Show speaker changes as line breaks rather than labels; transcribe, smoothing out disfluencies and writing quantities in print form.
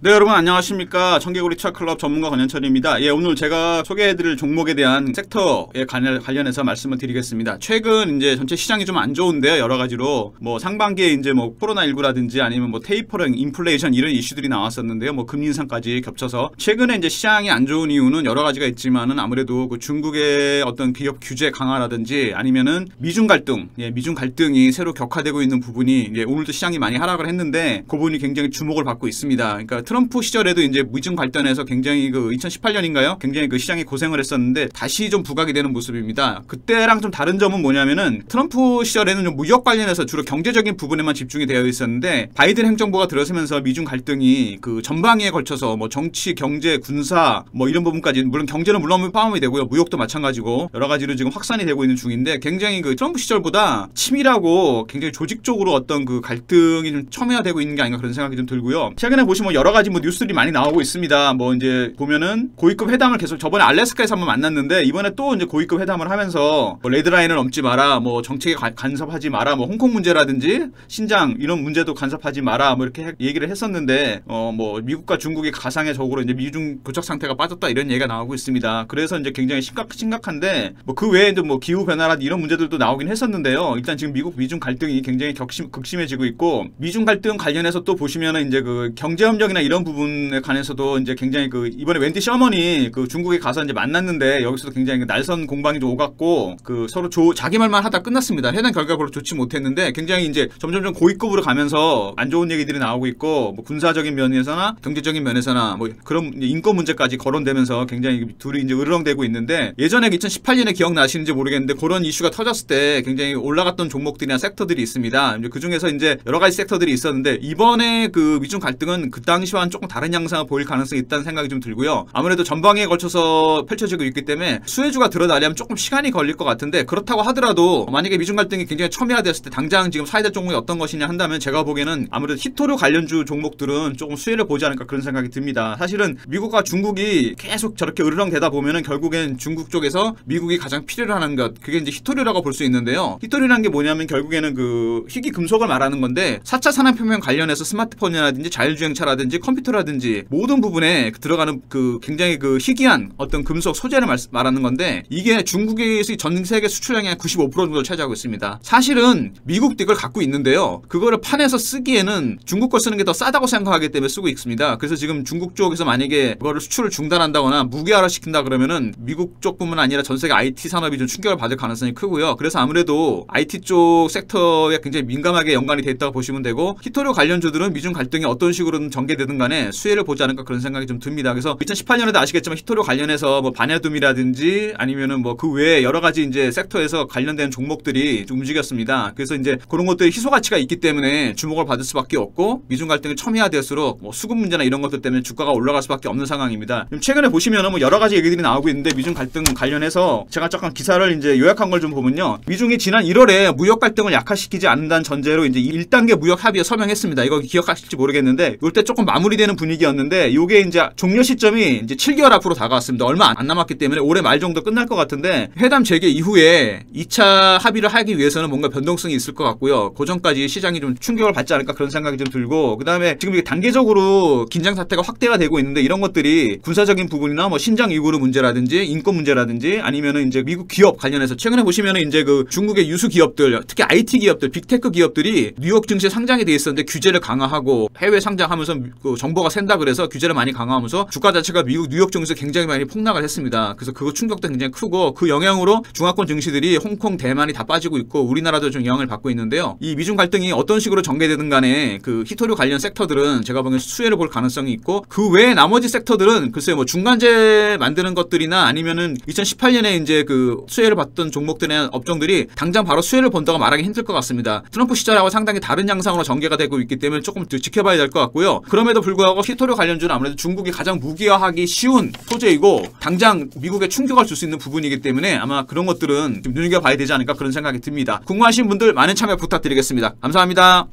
네, 여러분 안녕하십니까. 청개구리 투자클럽 전문가 권현철입니다. 예, 오늘 제가 소개해드릴 종목에 대한 섹터에 관련해서 말씀을 드리겠습니다. 최근 이제 전체 시장이 좀 안 좋은데요. 여러 가지로 뭐 상반기에 이제 뭐 코로나19라든지 아니면 뭐 테이퍼링, 인플레이션 이런 이슈들이 나왔었는데요. 뭐 금리 인상까지 겹쳐서 최근에 이제 시장이 안 좋은 이유는 여러 가지가 있지만은 아무래도 그 중국의 어떤 기업 규제 강화라든지 아니면은 미중 갈등, 미중 갈등이 새로 격화되고 있는 부분이 오늘도 시장이 많이 하락을 했는데 그 부분이 굉장히 주목을 받고 있습니다. 그러니까 트럼프 시절에도 이제 미중 갈등에서 굉장히 그 2018년인가요? 굉장히 그 시장이 고생을 했었는데 다시 좀 부각이 되는 모습입니다. 그때랑 좀 다른 점은 뭐냐면은 트럼프 시절에는 좀 무역 관련해서 주로 경제적인 부분에만 집중이 되어 있었는데 바이든 행정부가 들어서면서 미중 갈등이 그 전방위에 걸쳐서 뭐 정치, 경제, 군사 뭐 이런 부분까지 물론 경제는 물론 포함이 되고요. 무역도 마찬가지고 여러 가지로 지금 확산이 되고 있는 중인데 굉장히 그 트럼프 시절보다 치밀하고 굉장히 조직적으로 어떤 그 갈등이 좀 첨예화되고 있는 게 아닌가 그런 생각이 좀 들고요. 최근에 보시면 여러 가지 뭐 뉴스들이 많이 나오고 있습니다. 뭐 이제 보면은 고위급 회담을 계속 저번에 알래스카에서 한번 만났는데 이번에 또 이제 고위급 회담을 하면서 뭐 레드라인을 넘지 마라, 뭐 정책에 간섭하지 마라, 뭐 홍콩 문제라든지 신장 이런 문제도 간섭하지 마라, 뭐 이렇게 얘기를 했었는데 뭐 미국과 중국이 가상의 적으로 이제 미중 교착 상태가 빠졌다 이런 얘기가 나오고 있습니다. 그래서 이제 굉장히 심각한데 뭐 그 외에 뭐 기후 변화라든지 이런 문제들도 나오긴 했었는데요. 일단 지금 미국 미중 갈등이 굉장히 극심해지고 있고 미중 갈등 관련해서 또 보시면은 이제 그 경제 협력이나 이런 부분에 관해서도 이제 굉장히 그 이번에 웬디 셔먼이 그 중국에 가서 이제 만났는데 여기서도 굉장히 그 날선 공방이 좀 오갔고 그 서로 자기 말만 하다 끝났습니다. 회담 결과가 별로 좋지 못했는데 굉장히 이제 점점 고위급으로 가면서 안 좋은 얘기들이 나오고 있고 뭐 군사적인 면에서나 경제적인 면에서나 뭐 그런 인권 문제까지 거론되면서 굉장히 둘이 이제 으르렁대고 있는데 예전에 2018년에 기억나시는지 모르겠는데 그런 이슈가 터졌을 때 굉장히 올라갔던 종목들이나 섹터들이 있습니다. 그 중에서 이제 여러 가지 섹터들이 있었는데 이번에 그 미중 갈등은 그 당시와는 조금 다른 양상을 보일 가능성이 있다는 생각이 좀 들고요. 아무래도 전방위에 걸쳐서 펼쳐지고 있기 때문에 수혜주가 드러나려면 조금 시간이 걸릴 것 같은데 그렇다고 하더라도 만약에 미중 갈등이 굉장히 첨예화됐을 때 당장 지금 사야 될 종목이 어떤 것이냐 한다면 제가 보기에는 아무래도 히토류 관련주 종목들은 조금 수혜를 보지 않을까 그런 생각이 듭니다. 사실은 미국과 중국이 계속 저렇게 으르렁대다 보면은 결국엔 중국 쪽에서 미국이 가장 필요로 하는 것 그게 이제 히토류라고 볼 수 있는데요. 히토류라는 게 뭐냐면 결국에는 그 희귀 금속을 말하는 건데 4차 산업혁명 관련해서 스마트폰이라든지 자율주행차라든지 컴퓨터라든지 모든 부분에 들어가는 그 굉장히 그 희귀한 어떤 금속 소재를 말하는 건데 이게 중국에서 전 세계 수출량의 한 95% 정도를 차지하고 있습니다. 사실은 미국도 이걸 갖고 있는데요. 그거를 판에서 쓰기에는 중국 걸 쓰는 게 더 싸다고 생각하기 때문에 쓰고 있습니다. 그래서 지금 중국 쪽에서 만약에 그거를 수출을 중단한다거나 무기화를 시킨다 그러면은 미국 쪽뿐만 아니라 전 세계 IT 산업이 좀 충격을 받을 가능성이 크고요. 그래서 아무래도 IT 쪽 섹터에 굉장히 민감하게 연관이 돼 있다고 보시면 되고 히토류 관련주들은 미중 갈등이 어떤 식으로든 전개되든 간에 수혜를 보지 않을까 그런 생각이 좀 듭니다. 그래서 2018년에도 아시겠지만 히토류 관련해서 뭐 반야둠이라든지 아니면은 뭐 그 외에 여러 가지 이제 섹터에서 관련된 종목들이 좀 움직였습니다. 그래서 이제 그런 것들이 희소 가치가 있기 때문에 주목을 받을 수밖에 없고 미중 갈등이 첨예화될수록 뭐 수급 문제나 이런 것들 때문에 주가가 올라갈 수밖에 없는 상황입니다. 최근에 보시면은 뭐 여러 가지 얘기들이 나오고 있는데 미중 갈등 관련해서 제가 잠깐 기사를 이제 요약한 걸 좀 보면요. 미중이 지난 1월에 무역 갈등을 약화시키지 않는다는 전제로 이제 1단계 무역 합의에 서명했습니다. 이거 기억하실지 모르겠는데 이때 조금 마무리되는 분위기였는데 이게 이제 종료 시점이 이제 7개월 앞으로 다가왔습니다. 얼마 안 남았기 때문에 올해 말 정도 끝날 것 같은데 회담 재개 이후에 2차 합의를 하기 위해서는 뭔가 변동성이 있을 것 같고요. 그 전까지 시장이 좀 충격을 받지 않을까 그런 생각이 좀 들고 그 다음에 지금 이게 단계적으로 긴장 사태가 확대가 되고 있는데 이런 것들이 군사적인 부분이나 뭐 신장 위구르 문제라든지 인권 문제라든지 아니면은 이제 미국 기업 관련해서 최근에 보시면은 이제 그 중국의 유수 기업들 특히 IT 기업들 빅테크 기업들이 뉴욕 증시에 상장이 돼 있었는데 규제를 강화하고 해외 상장하면서 그 정보가 샌다 그래서 규제를 많이 강화하면서 주가 자체가 미국 뉴욕 증시에서 굉장히 많이 폭락을 했습니다. 그래서 그거 충격도 굉장히 크고 그 영향으로 중화권 증시들이 홍콩, 대만이 다 빠지고 있고 우리나라도 좀 영향을 받고 있는데요. 이 미중 갈등이 어떤 식으로 전개되든 간에 그 히토류 관련 섹터들은 제가 보기엔 수혜를 볼 가능성이 있고 그 외에 나머지 섹터들은 글쎄요 뭐 중간재 만드는 것들이나 아니면은 2018년에 이제 그 수혜를 받던 종목들의 업종들이 당장 바로 수혜를 본다고 말하기 힘들 것 같습니다. 트럼프 시절하고 상당히 다른 양상으로 전개가 되고 있기 때문에 조금 지켜봐야 될 것 같고요. 그럼에도 불구하고 히토류 관련주는 아무래도 중국이 가장 무기화하기 쉬운 소재이고 당장 미국에 충격을 줄 수 있는 부분이기 때문에 아마 그런 것들은 좀 눈여겨봐야 되지 않을까 그런 생각이 듭니다. 궁금하신 분들 많은 참여 부탁드리겠습니다. 감사합니다.